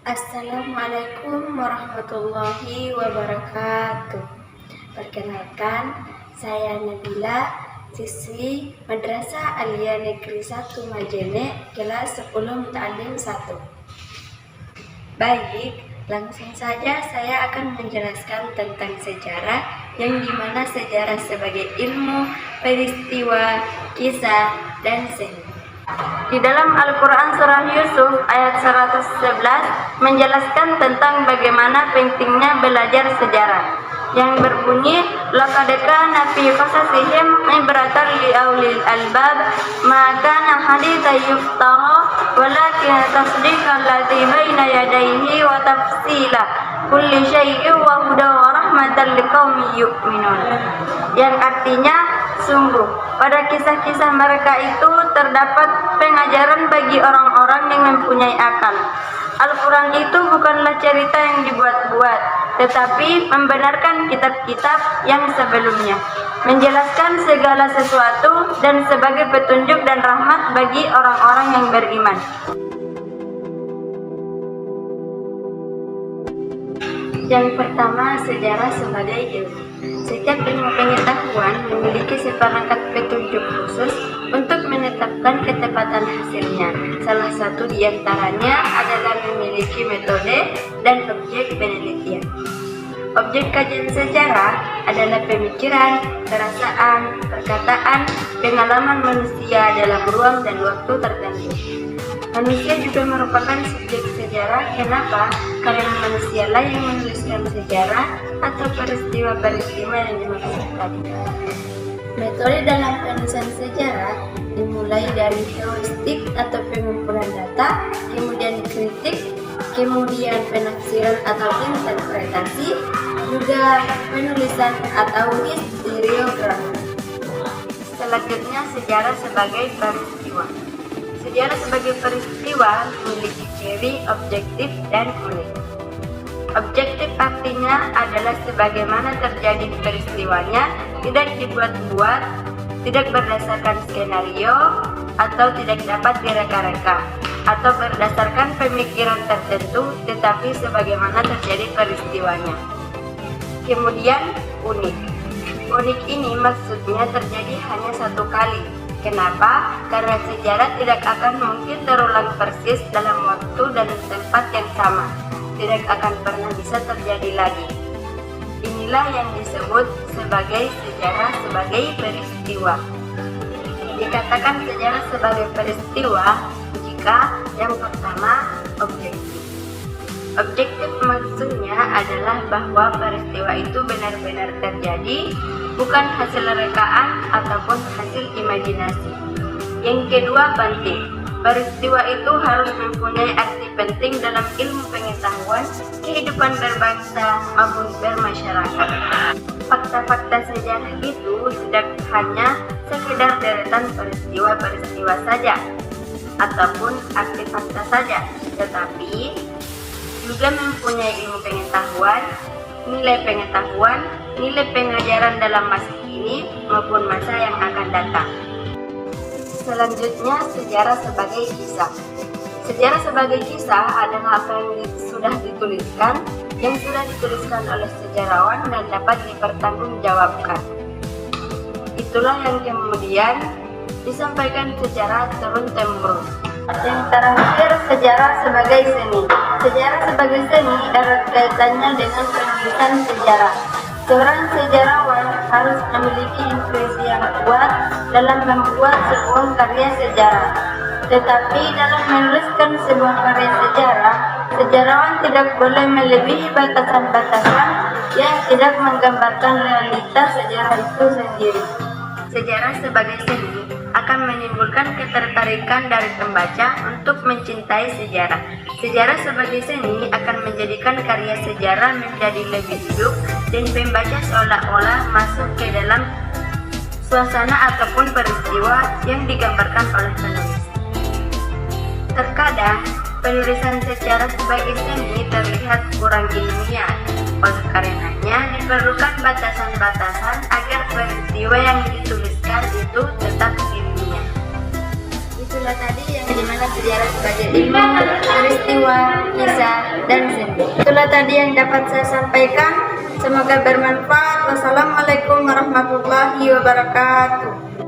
Assalamualaikum warahmatullahi wabarakatuh. Perkenalkan, saya Nabila, siswi Madrasah Aliyah Negeri 1 Majene, kelas 10 Muta'alim 1. Baik, langsung saja saya akan menjelaskan tentang sejarah, yang dimana sejarah sebagai ilmu, peristiwa, kisah, dan seni. Di dalam Al-Quran Surah Yusuf ayat 111 menjelaskan tentang bagaimana pentingnya belajar sejarah, yang berbunyi, laqad kana fi qasasihim ibratan li ulil albab ma kana haditsan yuftara walakin tasdiqal ladzi baina yadayhi wa tafsila kulli syai'in wa hudan wa rahmatan liqaumin yu'minun. Yang artinya, sungguh pada kisah-kisah mereka itu terdapat pengajaran bagi orang-orang yang mempunyai akal. Al-Quran itu bukanlah cerita yang dibuat-buat, tetapi membenarkan kitab-kitab yang sebelumnya, menjelaskan segala sesuatu dan sebagai petunjuk dan rahmat bagi orang-orang yang beriman. Yang pertama, sejarah sebagai ilmu. Setiap ilmu pengetahuan memiliki seperangkat petunjuk khusus untuk menetapkan ketepatan hasilnya. Salah satu di antaranya adalah memiliki metode dan objek penelitian. Objek kajian sejarah adalah pemikiran, perasaan, perkataan, pengalaman manusia dalam ruang dan waktu tertentu. Manusia juga merupakan subjek sejarah. Kenapa? Karena manusialah yang menuliskan sejarah atau peristiwa-peristiwa yang dimaksud tadi. Metode dalam penulisan sejarah dimulai dari heuristik atau pengumpulan data, kemudian kritik, kemudian penafsiran atau interpretasi, juga penulisan atau historiografi. Selanjutnya, sejarah sebagai peristiwa. Sejarah sebagai peristiwa memiliki ciri objektif dan unik. Objektif artinya adalah sebagaimana terjadi peristiwanya, tidak dibuat-buat, tidak berdasarkan skenario, atau tidak dapat direka-reka, atau berdasarkan pemikiran tertentu, tetapi sebagaimana terjadi peristiwanya. Kemudian unik. Unik ini maksudnya terjadi hanya satu kali. Kenapa? Karena sejarah tidak akan mungkin terulang persis dalam waktu dan tempat yang sama. Tidak akan pernah bisa terjadi lagi. Inilah yang disebut sebagai sejarah sebagai peristiwa. Dikatakan sejarah sebagai peristiwa jika yang pertama, objektif. Objektif maksudnya adalah bahwa peristiwa itu benar-benar terjadi, bukan hasil rekaan ataupun hasil imajinasi. Yang kedua, penting. Peristiwa itu harus mempunyai arti penting dalam ilmu pengetahuan, kehidupan berbangsa maupun bermasyarakat. Fakta-fakta sejarah itu tidak hanya sekedar deretan peristiwa-peristiwa saja ataupun arti fakta saja, tetapi juga mempunyai ilmu pengetahuan, nilai pengajaran dalam masa kini maupun masa yang akan datang. Selanjutnya, sejarah sebagai kisah. Sejarah sebagai kisah adalah apa yang sudah dituliskan oleh sejarawan dan dapat dipertanggungjawabkan. Itulah yang kemudian disampaikan secara turun-temurun. Yang terakhir, sejarah sebagai seni. Sejarah sebagai seni erat kaitannya dengan penulisan sejarah. Seorang sejarawan harus memiliki intuisi yang kuat dalam membuat sebuah karya sejarah. Tetapi dalam menuliskan sebuah karya sejarah, sejarawan tidak boleh melebihi batasan-batasan yang tidak menggambarkan realitas sejarah itu sendiri. Sejarah sebagai seni akan menimbulkan ketertarikan dari pembaca untuk mencintai sejarah. Sejarah sebagai seni akan menjadikan karya sejarah menjadi lebih hidup dan pembaca seolah-olah masuk ke dalam suasana ataupun peristiwa yang digambarkan oleh penulis. Terkadang, penulisan sejarah sebagai seni terlihat kurang ilmiah. Oleh karenanya, diperlukan batasan-batasan agar peristiwa yang dituliskan itu tetap ilmiah. Itulah tadi yang dimana sejarah sebagai ilmu, peristiwa peristiwa, kisah, dan seni. Itulah tadi yang dapat saya sampaikan. Semoga bermanfaat. Wassalamualaikum warahmatullahi wabarakatuh.